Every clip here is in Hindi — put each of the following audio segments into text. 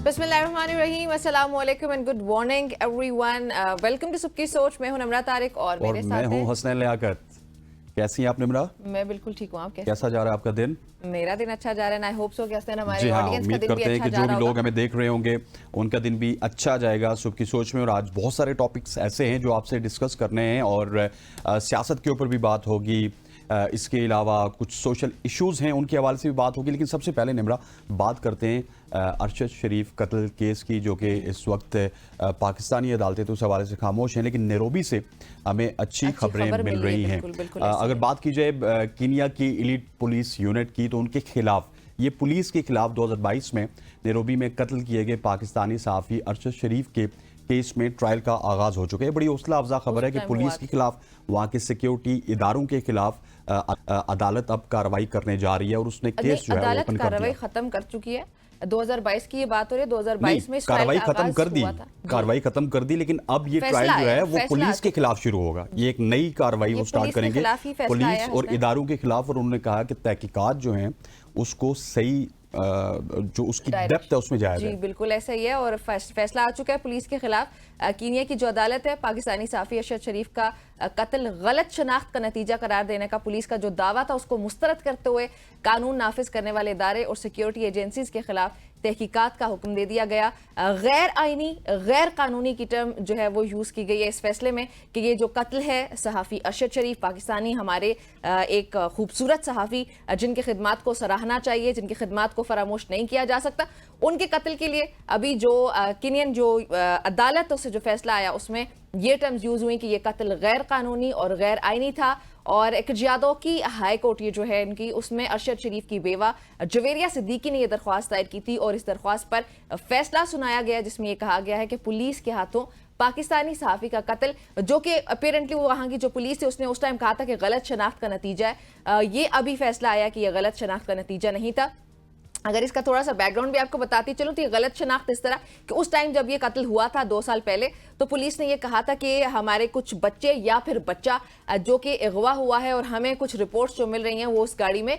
बिस्मिल्लाहिर्रहमानिर्रहीम, अस्सलाम वालेकुम and good morning everyone. Welcome to सबकी सोच। मैं हूं निम्रा तारिक और मेरे साथ मैं हूं हसनैन लियाकत। कैसी हैं आप निम्रा? मैं बिल्कुल ठीक हूं। आप कैसा जा रहा है आपका दिन? मेरा दिन अच्छा जा रहा है। आई होप सो कि हसनैन हमारे जी हाँ, ऑडियंस का उम्मीद दिन भी करते हैं अच्छा कि जा जो रहा भी लोग होगा। हमें देख रहे होंगे उनका दिन भी अच्छा जाएगा सुबह की सोच में। और आज बहुत सारे टॉपिक्स ऐसे हैं जो आपसे डिस्कस करने हैं और सियासत के ऊपर भी बात होगी। इसके अलावा कुछ सोशल इश्यूज हैं उनके हवाले से भी बात होगी। लेकिन सबसे पहले निम्रा बात करते हैं अरशद शरीफ कत्ल केस की, जो कि इस वक्त पाकिस्तानी अदालतें तो उस हवाले से खामोश हैं, लेकिन नैरोबी से हमें अच्छी खबरें मिल रही हैं। अगर बात की जाए कीनिया की एलीट पुलिस यूनिट की, तो उनके खिलाफ ये पुलिस के खिलाफ 2022 में नैरोबी में कत्ल किए गए पाकिस्तानी सहाफ़ी अरशद शरीफ के केस में ट्रायल का आगाज हो चुका है। बड़ी हौसला अफजा खबर है कि पुलिस के खिलाफ, वहाँ के सिक्योरिटी इदारों के खिलाफ अदालत अब कार्रवाई करने जा रही है और उसने केस जो है ओपन कर कार्रवाई दिया। खत्म कर चुकी है। 2022 की ये बात हो रही है। 2022 में कार्रवाई खत्म कर दी, कार्रवाई खत्म कर दी, लेकिन अब ये ट्रायल जो है वो पुलिस के खिलाफ शुरू होगा। ये एक नई कार्रवाई वो स्टार्ट करेंगे पुलिस और इदारों के खिलाफ। और उन्होंने कहा कि तहकीकात जो हैं उसको सही जो उसकी डेप्थ है उसमें जाया जी बिल्कुल ऐसा ही है। और फैसला आ चुका है पुलिस के खिलाफ। कीनिया की जो अदालत है, पाकिस्तानी सहाफ़ी अरशद शरीफ का कत्ल गलत शनाख्त का नतीजा करार देने का पुलिस का जो दावा था उसको मुस्तरद करते हुए कानून नाफिज करने वाले इदारे और सिक्योरिटी एजेंसीज के खिलाफ तहकीकात का हुक्म दे दिया गया। गैर आईनी, गैर कानूनी की टर्म जो है वो यूज की गई है इस फैसले में कि ये जो कत्ल है सहाफ़ी अरशद शरीफ, पाकिस्तानी हमारे एक खूबसूरत सहाफ़ी जिनकी खिदमात को सराहना चाहिए, जिनकी खिदमात को फरामोश नहीं किया जा सकता, उनके कत्ल के लिए अभी जो कीनियन जो अदालतों से जो फैसला आया उसमें ये टर्म्स यूज हुई कि ये कत्ल गैर कानूनी और गैर आईनी था। और एक जियादों की हाई कोर्ट ये जो है इनकी, उसमें अरशद शरीफ की बेवा जवेरिया सिद्दीकी ने यह दरख्वास्त दायर की थी और इस दरख्वास्त पर फैसला सुनाया गया जिसमें यह कहा गया है कि पुलिस के हाथों पाकिस्तानी सहाफ़ी का कत्ल, जो कि अपेरेंटली वो वहाँ की जो पुलिस थी उसने उस टाइम कहा था कि गलत शनाख्त का नतीजा है, ये अभी फैसला आया कि यह गलत शनाख्त का नतीजा नहीं था। अगर इसका थोड़ा सा बैकग्राउंड भी आपको बताती चलूं तो ये गलत शनाख्त इस तरह कि उस टाइम जब ये कत्ल हुआ था 2 साल पहले, तो पुलिस ने ये कहा था कि हमारे कुछ बच्चे या फिर बच्चा जो कि अगवा हुआ है और हमें कुछ रिपोर्ट्स जो मिल रही हैं वो उस गाड़ी में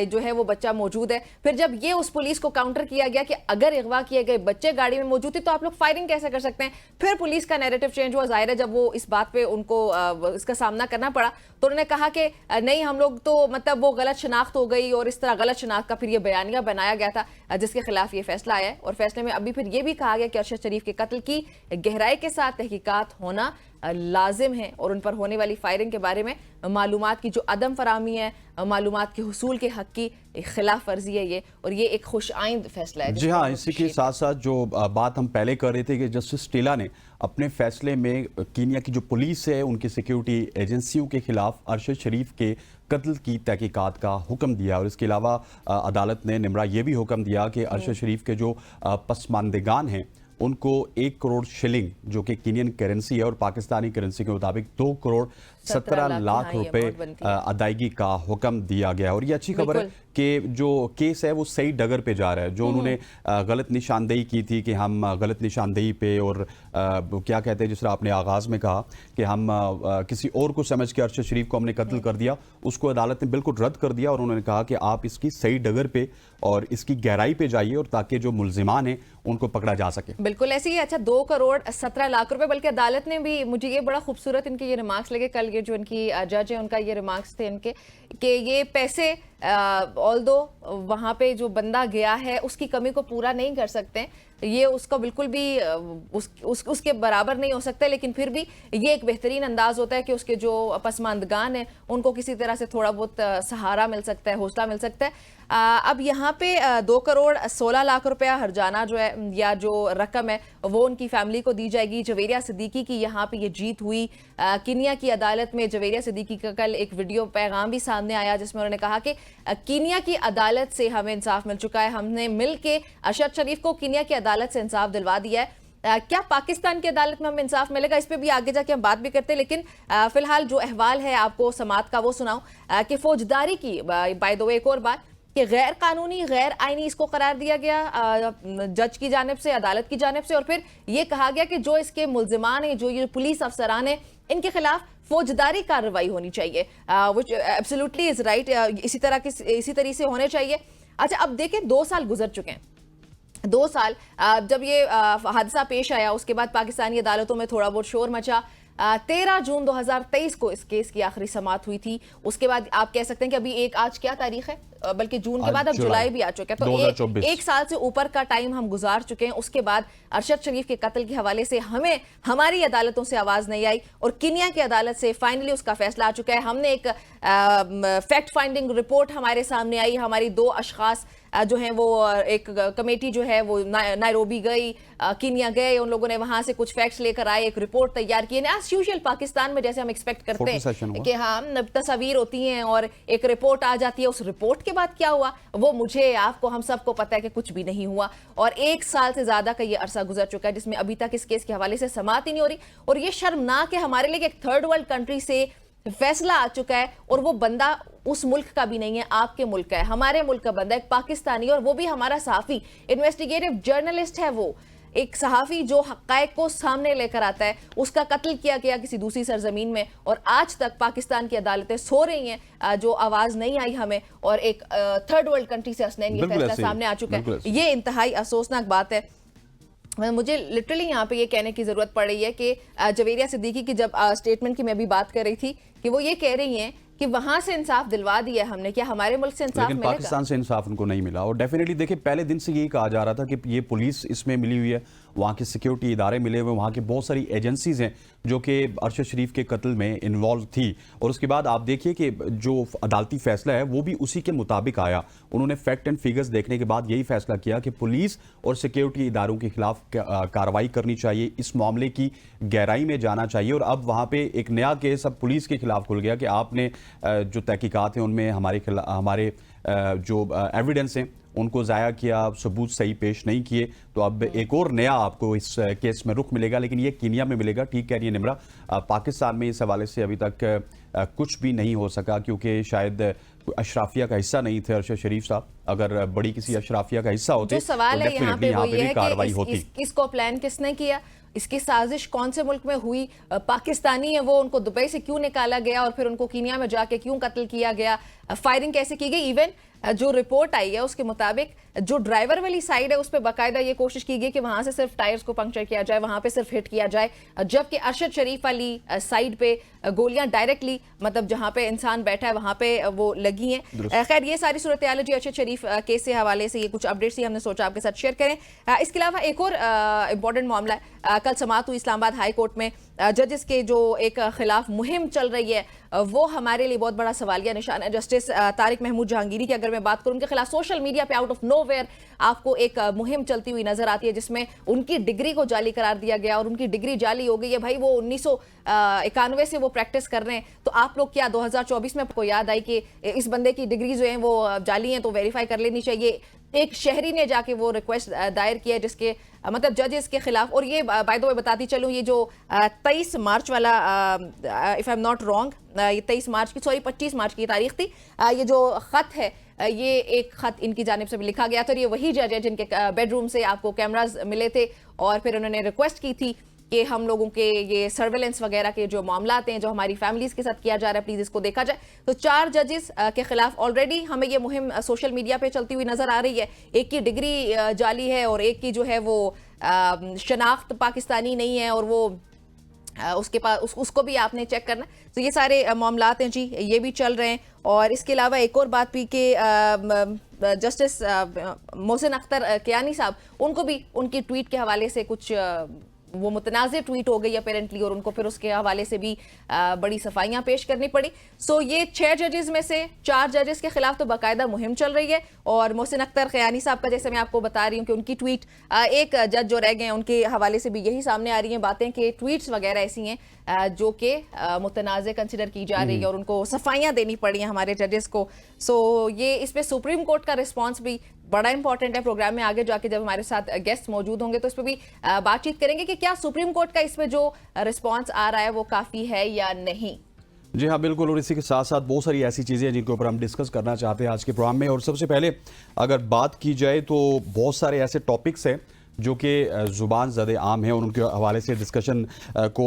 जो है वो बच्चा मौजूद है। फिर जब ये उस पुलिस को काउंटर किया गया कि अगर अगवा किए गए बच्चे गाड़ी में मौजूद थे तो आप लोग फायरिंग कैसे कर सकते हैं, फिर पुलिस का नैरेटिव चेंज हुआ। जाहिर है जब वो इस बात पे उनको इसका सामना करना पड़ा तो उन्होंने कहा कि नहीं, हम लोग तो मतलब वो गलत शनाख्त हो गई और इस तरह गलत शनाख्त का फिर ये बयानिया बनाया गया था जिसके खिलाफ ये फैसला आया है। और फैसले में अभी फिर ये भी कहा गया कि अरशद शरीफ के कत्ल की गहराई के साथ तहकीकात होना लाजिम है और उन पर होने वाली फायरिंग के बारे में मालूमात की जो अदम फरामी है, मालूमात के हुसूल के हक की खिलाफ वर्जी है ये, और ये एक खुश आइंद फैसला है। जी हाँ, इसी के साथ साथ जो बात हम पहले कर रहे थे कि जस्टिस टेला ने अपने फैसले में कीनिया की जो पुलिस है उनकी सिक्योरिटी एजेंसियों के खिलाफ अरशद शरीफ के कत्ल की तहकीकात का हुक्म दिया। और इसके अलावा अदालत ने निम्रा ये भी हुक्म दिया कि अरशद शरीफ के जो पसमानदगान हैं उनको 1 करोड़ शिलिंग, जो कि कीनियन करेंसी है और पाकिस्तानी करेंसी के मुताबिक 2 करोड़ 17 लाख रुपए अदायगी का हुक्म दिया गया। और ये अच्छी खबर है कि जो केस है वो सही डगर पे जा रहा है। जो उन्होंने गलत निशानदेही की थी कि हम गलत निशानदेही पे और क्या कहते हैं, जिस तरह आपने आगाज़ में कहा कि हम किसी और को समझ के अरशद शरीफ को हमने कत्ल कर दिया, उसको अदालत ने बिल्कुल रद्द कर दिया। और उन्होंने कहा कि आप इसकी सही डगर पे और इसकी गहराई पे जाइए और ताकि जो मुल्जिमान हैं उनको पकड़ा जा सके। बिल्कुल ऐसे ही। अच्छा, 2 करोड़ 17 लाख रुपए, बल्कि अदालत ने भी, मुझे ये बड़ा खूबसूरत इनके ये रिमार्क्स लगे कल, ये जो इनकी जज है उनका ये रिमार्क्स थे इनके कि ये पैसे ऑल्दो वहाँ पे जो बंदा गया है उसकी कमी को पूरा नहीं कर सकते, ये उसका बिल्कुल भी उसके बराबर नहीं हो सकता, लेकिन फिर भी ये एक बेहतरीन अंदाज होता है कि उसके जो पसमानदगान हैं उनको किसी तरह से थोड़ा बहुत सहारा मिल सकता है, हौसला मिल सकता है। अब यहाँ पे 2 करोड़ 16 लाख रुपया हर्जाना जो है या जो रकम है वो उनकी फैमिली को दी जाएगी। जवेरिया सिद्दीकी की यहाँ पे ये जीत हुई कीनिया की अदालत में। जवेरिया सिद्दीकी का कल एक वीडियो पैगाम भी सामने आया जिसमें उन्होंने कहा कि कीनिया की अदालत से हमें इंसाफ मिल चुका है, हमने मिल के अरशद शरीफ को कीनिया की अदालत से इंसाफ दिलवा दिया है। क्या पाकिस्तान की अदालत में हमें इंसाफ मिलेगा, इस पे भी आगे जाके हम बात भी करते हैं, लेकिन फिलहाल जो अहवाल है आपको समात का वो सुनाऊं कि फौजदारी की बाय द वे एक और बात कि गैर कानूनी, गैर आईनी इसको करार दिया गया जज की जानिब से, अदालत की जानिब से। और फिर ये कहा गया कि जो इसके मुल्जिमान हैं, जो ये पुलिस अफसरान हैं, इनके खिलाफ फौजदारी कार्रवाई होनी चाहिए, व्हिच एब्सोल्युटली इज राइट, इसी तरह से होने चाहिए। अच्छा, अब देखें 2 साल गुजर चुके हैं, 2 साल जब ये हादसा पेश आया, उसके बाद पाकिस्तानी अदालतों में थोड़ा बहुत शोर मचा। 13 जून 2023 को इस केस की आखिरी समाअत हुई थी। उसके बाद आप कह सकते हैं कि अभी आज क्या तारीख है, बल्कि जून के बाद अब जुलाई भी आ चुका है, तो 2024। एक साल से ऊपर का टाइम हम गुजार चुके हैं। उसके बाद अरशद शरीफ के कत्ल के हवाले से हमारी अदालतों से आवाज नहीं आई और कीनिया की अदालत से फाइनली उसका फैसला आ चुका है। हमने एक फैक्ट फाइंडिंग रिपोर्ट हमारे सामने आई। हमारी 2 अशखास जो हैं वो एक कमेटी जो है वो नायरोबी गई, कीनिया गए, उन लोगों ने वहां से कुछ फैक्ट्स लेकर आए, एक रिपोर्ट तैयार की। एज यूजुअल पाकिस्तान में जैसे हम एक्सपेक्ट करते हैं कि हाँ तस्वीर होती हैं और एक रिपोर्ट आ जाती है। उस रिपोर्ट के बाद क्या हुआ वो मुझे, आपको, हम सबको पता है कि कुछ भी नहीं हुआ। और 1 साल से ज्यादा का ये अरसा गुजर चुका है जिसमें अभी तक इस केस के हवाले से समाअत ही नहीं हो रही। और ये शर्मनाक है हमारे लिए, एक थर्ड वर्ल्ड कंट्री से फैसला आ चुका है और वो बंदा उस मुल्क का भी नहीं है, आपके मुल्क का है, हमारे मुल्क का बंदा, एक पाकिस्तानी, और वो भी हमारा सहाफी, इन्वेस्टिगेटिव जर्नलिस्ट है। वो एक सहाफी जो हक़ाइक़ को सामने लेकर आता है, उसका कत्ल किया गया किसी दूसरी सरजमीन में, और आज तक पाकिस्तान की अदालतें सो रही हैं, जो आवाज नहीं आई हमें, और एक थर्ड वर्ल्ड कंट्री से हसनैन ये फैसला सामने आ चुका है। ये इंतहाई अफसोसनाक बात है। मुझे लिटरली यहाँ पे ये कहने की जरूरत पड़ रही है कि जवेरिया सिद्दीकी की जब स्टेटमेंट की मैं अभी बात कर रही थी कि वो ये कह रही हैं कि वहां से इंसाफ दिलवा दिया हमने, क्या हमारे मुल्क से इंसाफ लेकिन पाकिस्तान से इंसाफ उनको नहीं मिला। और डेफिनेटली देखिए, पहले दिन से ये कहा जा रहा था कि ये पुलिस इसमें मिली हुई है, वहाँ के सिक्योरिटी इदारे मिले हुए, वहाँ की बहुत सारी एजेंसीज हैं जो कि अरशद शरीफ के कत्ल में इन्वॉल्व थी। और उसके बाद आप देखिए कि जो अदालती फैसला है वो भी उसी के मुताबिक आया। उन्होंने फैक्ट एंड फिगर्स देखने के बाद यही फैसला किया कि पुलिस और सिक्योरिटी इदारों के खिलाफ कार्रवाई करनी चाहिए, इस मामले की गहराई में जाना चाहिए। और अब वहाँ पे एक नया केस अब पुलिस के खिलाफ खुल गया कि आपने जो तहकीकात हैं उनमें हमारे जो एविडेंस हैं उनको ज़ाया किया, सबूत सही पेश नहीं किए, तो अब एक और नया आपको इस केस में रुख मिलेगा। लेकिन ये कीनिया में मिलेगा। ठीक कह रही है निम्रा, पाकिस्तान में इस हवाले से अभी तक कुछ भी नहीं हो सका, क्योंकि शायद अशराफिया का हिस्सा नहीं थे अरशद शरीफ साहब। अगर बड़ी किसी अशराफिया का हिस्सा होते तो सवाल है यहाँ पे भी कार्रवाई होती। इसको प्लान किसने किया, इसकी साजिश कौन से मुल्क में हुई, पाकिस्तानी है वो, उनको दुबई से क्यों निकाला गया और फिर उनको कीनिया में जाके क्यों कत्ल किया गया, फायरिंग कैसे की गई। इवन जो रिपोर्ट आई है उसके मुताबिक जो ड्राइवर वाली साइड है उस पर बाकायदा ये कोशिश की गई कि वहां से सिर्फ टायर्स को पंक्चर किया जाए, वहां पे सिर्फ हिट किया जाए, जबकि अरशद शरीफ वाली साइड पे गोलियां डायरेक्टली, मतलब जहां पे इंसान बैठा है वहां पे वो लगी हैं। खैर ये सारी सूरत हाल जी अरशद शरीफ केस से हवाले से ये कुछ अपडेट्स ही हमने सोचा आपके साथ शेयर करें। इसके अलावा एक और इंपॉर्टेंट मामला है, कल समाअत हुई इस्लामाबाद हाई कोर्ट में, जजेस के जो एक खिलाफ मुहिम चल रही है वो हमारे लिए बहुत बड़ा सवालिया निशान है। जस्टिस तारिक महमूद जहांगीरी की अगर मैं बात करूं, उनके खिलाफ सोशल मीडिया पे आउट ऑफ नोवेयर आपको एक मुहिम चलती हुई नजर आती है जिसमें उनकी डिग्री को जाली करार दिया गया और उनकी डिग्री जाली हो गई है। भाई वो 1991 से वो प्रैक्टिस कर रहे हैं, तो आप लोग क्या 2024 में आपको याद आई कि इस बंदे की डिग्री जो है वो जाली हैं तो वेरीफाई कर लेनी चाहिए। एक शहरी ने जाके वो रिक्वेस्ट दायर किया जिसके मतलब जजेस के खिलाफ। और ये बाय द वे बताती चलूं, ये जो 23 मार्च वाला, if I am not wrong, ये 23 मार्च की, सॉरी 25 मार्च की तारीख थी, ये जो खत है ये एक खत इनकी जानिब से भी लिखा गया था। और ये वही जज है जिनके बेडरूम से आपको कैमरास मिले थे और फिर उन्होंने रिक्वेस्ट की थी कि हम लोगों के ये सर्वेलेंस वगैरह के जो मामलात हैं जो हमारी फैमिलीज के साथ किया जा रहा है प्लीज इसको देखा जाए। तो 4 जजेस के खिलाफ ऑलरेडी हमें ये मुहिम सोशल मीडिया पे चलती हुई नजर आ रही है। एक की डिग्री जाली है और एक की जो है वो शनाख्त पाकिस्तानी नहीं है और वो उसके पास उसको भी आपने चेक करना। तो ये सारे मामलात हैं जी, ये भी चल रहे हैं। और इसके अलावा एक और बात भी कि जस्टिस मोहसिन अख्तर कियानी साहब, उनको भी उनकी ट्वीट के हवाले से कुछ वो मुतनाज़ ट्वीट हो गई अपेरेंटली और उनको फिर उसके हवाले से भी बड़ी सफाइयां पेश करनी पड़ी। सो ये 6 जजेस में से 4 जजेस के खिलाफ तो बाकायदा मुहिम चल रही है। और मोहसिन अख्तर खयानी साहब का जैसे मैं आपको बता रही हूँ कि उनकी ट्वीट, एक जज जो रह गए हैं उनके हवाले से भी यही सामने आ रही हैं बातें कि ट्वीट्स वगैरह ऐसी हैं जो कि मुतनाज़ कंसिडर की जा रही है और उनको सफाइयां देनी पड़ी हैं हमारे जजेस को। सो ये इस पर सुप्रीम कोर्ट का रिस्पॉन्स भी बड़ा इंपॉर्टेंट है। प्रोग्राम में आगे जाके जब हमारे साथ गेस्ट मौजूद होंगे तो इस पर भी बातचीत करेंगे कि क्या सुप्रीम कोर्ट का इसमें जो रिस्पॉन्स आ रहा है वो काफ़ी है या नहीं। जी हाँ बिल्कुल। और इसी के साथ साथ बहुत सारी ऐसी चीज़ें हैं जिनके ऊपर हम डिस्कस करना चाहते हैं आज के प्रोग्राम में। और सबसे पहले अगर बात की जाए तो बहुत सारे ऐसे टॉपिक्स हैं जो कि ज़ुबान ज़द आम है और उनके हवाले से डिस्कशन को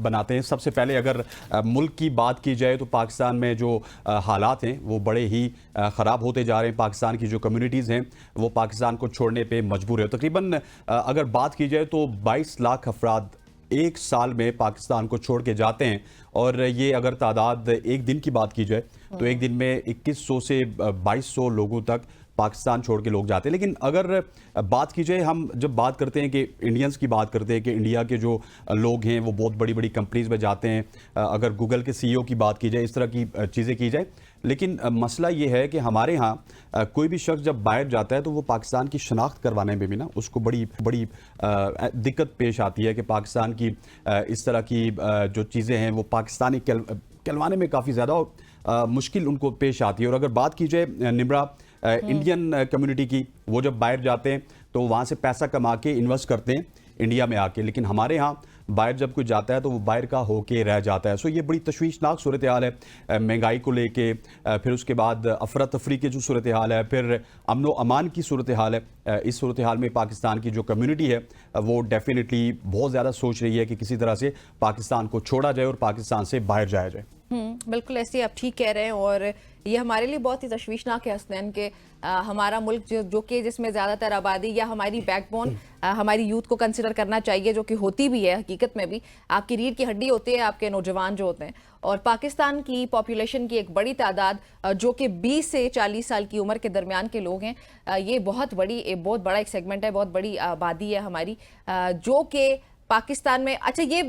बनाते हैं। सबसे पहले अगर मुल्क की बात की जाए तो पाकिस्तान में जो हालात हैं वो बड़े ही ख़राब होते जा रहे हैं। पाकिस्तान की जो कम्युनिटीज़ हैं वो पाकिस्तान को छोड़ने पे मजबूर है। तकरीबन अगर बात की जाए तो 22 लाख अफराद एक साल में पाकिस्तान को छोड़ के जाते हैं, और ये अगर तादाद एक दिन की बात की जाए तो एक दिन में 2100 से 2200 लोगों तक पाकिस्तान छोड़ के लोग जाते हैं। लेकिन अगर बात की जाए, हम जब बात करते हैं कि इंडियंस की बात करते हैं कि इंडिया के जो लोग हैं वो बहुत बड़ी बड़ी कंपनीज में जाते हैं, अगर गूगल के सीईओ की बात की जाए, इस तरह की चीज़ें की जाए, लेकिन मसला ये है कि हमारे यहाँ कोई भी शख्स जब बाहर जाता है तो वो पाकिस्तान की शनाख्त करवाने में भी ना उसको बड़ी बड़ी दिक्कत पेश आती है कि पाकिस्तान की इस तरह की जो चीज़ें हैं वो पाकिस्तानी कहलवाने में काफ़ी ज़्यादा मुश्किल उनको पेश आती है। और अगर बात की जाए निम्रा इंडियन कम्युनिटी की, वो जब बाहर जाते हैं तो वहाँ से पैसा कमा के इन्वेस्ट करते हैं इंडिया में आके, लेकिन हमारे यहाँ बाहर जब कोई जाता है तो वो बाहर का होके रह जाता है। सो ये बड़ी तशवीशनाक सूरत हाल है महंगाई को लेके, फिर उसके बाद अफरा तफरी की जो सूरत हाल है, फिर अमन व अमान की सूरत हाल है। इस सूरत हाल में पाकिस्तान की जो कम्युनिटी है वो डेफिनेटली बहुत ज़्यादा सोच रही है कि किसी तरह से पाकिस्तान को छोड़ा जाए और पाकिस्तान से बाहर जाया जाए। बिल्कुल ऐसे आप ठीक कह रहे हैं, और ये हमारे लिए बहुत ही तशवीशनाक है हसनैन के हमारा मुल्क जो कि जिसमें ज़्यादातर आबादी या हमारी बैकबोन हमारी यूथ को कंसिडर करना चाहिए, जो कि होती भी है हकीकत में भी, आपकी रीढ़ की हड्डी होती है आपके नौजवान जो होते हैं। और पाकिस्तान की पॉपुलेशन की एक बड़ी तादाद जो कि 20 से 40 साल की उम्र के दरमियान के लोग हैं, ये बहुत बड़ा एक सेगमेंट है, बहुत बड़ी आबादी है हमारी, जो कि पाकिस्तान में, अच्छा ये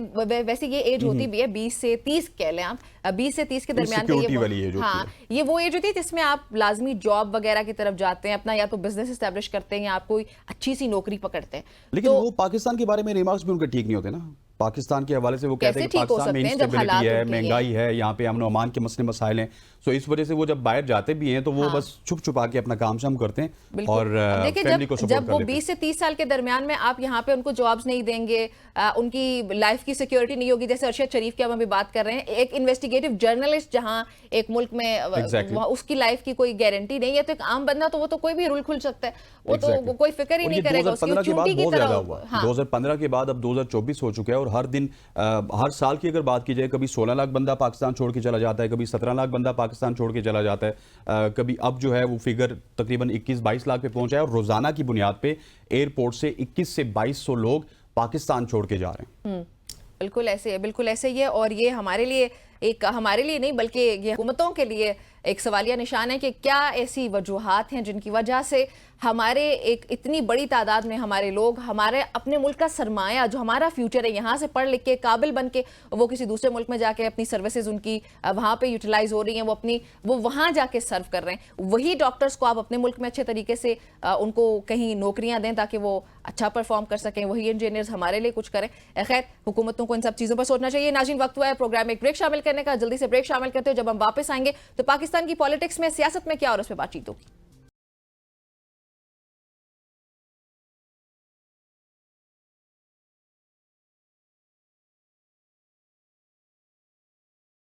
वैसे ये एज होती भी है 20 से 30 कह लें आप, 20 से 30 के दरमियान ये वो एज होती है जिसमें आप लाजमी जॉब वगैरह की तरफ जाते हैं, अपना या तो बिजनेस एस्टेब्लिश करते हैं या आप कोई अच्छी सी नौकरी पकड़ते हैं। लेकिन वो पाकिस्तान के बारे में रिमार्क्स भी उनके ठीक नहीं होते ना। पाकिस्तान के हवाले से वो कहते हैं कि पाकिस्तान में इंस्टेबिलिटी है, महंगाई है, यहाँ पे अमन अमान के मसले मसाइल हैं। सो इस वजह से वो जब बाहर जाते भी हैं तो वो बस छुप छुपा के अपना काम शाम करते हैं और फैमिली को सपोर्ट जब वो 20 से 30 साल के दरमियान में आप यहाँ पे उनको जॉब्स नहीं देंगे, उनकी लाइफ की सिक्योरिटी नहीं होगी, जैसे अरशद शरीफ की हम अभी बात कर रहे हैं, एक इन्वेस्टिगेटिव जर्नलिस्ट जहाँ एक मुल्क में उसकी लाइफ की कोई गारंटी नहीं है, तो एक आम बंदा तो वो तो कोई भी रूल खुल सकता है, वो तो कोई फिक्र ही नहीं करेगा उसकी, चूंटी की तरह। 2015 के बाद अब 2024 हो चुका है और हर दिन हर साल की अगर बात की जाए, कभी 16 लाख बंदा पाकिस्तान छोड़ के चला जाता है, कभी 17 लाख बंदा पाकिस्तान छोड़ के चला जाता है, कभी अब जो है वो फिगर तकरीबन 21-22 लाख पे पहुंचा है। और रोजाना की बुनियाद पे एयरपोर्ट से 21 से 2200 लोग पाकिस्तान छोड़ के जा रहे हैं। बिल्कुल ऐसे ही है, और ये हमारे लिए नहीं बल्कि ये हुकूमतों के लिए एक सवालिया निशान है कि क्या ऐसी वजूहात हैं जिनकी वजह से हमारे एक इतनी बड़ी तादाद में हमारे लोग हमारे अपने मुल्क का सरमाया जो हमारा फ्यूचर है, यहाँ से पढ़ लिख के काबिल बन के वो किसी दूसरे मुल्क में जाके अपनी सर्विसेज उनकी वहाँ पे यूटिलाइज हो रही हैं, वो वहाँ जाके सर्व कर रहे हैं। वही डॉक्टर्स को आप अपने मुल्क में अच्छे तरीके से उनको कहीं नौकरियाँ दें ताकि वो अच्छा परफॉर्म कर सकें, वही इंजीनियर्स हमारे लिए कुछ करें। खैर, हुकूमतों को इन सब चीज़ों पर सोचना चाहिए। नाज़रीन, वक्त हुआ है प्रोग्राम में एक ब्रेक शामिल करने का, जल्दी से ब्रेक शामिल करते हो। जब हम वापस आएंगे तो पाकिस्तान की पॉलिटिक्स में, सियासत में क्या और उस पर बातचीत होगी।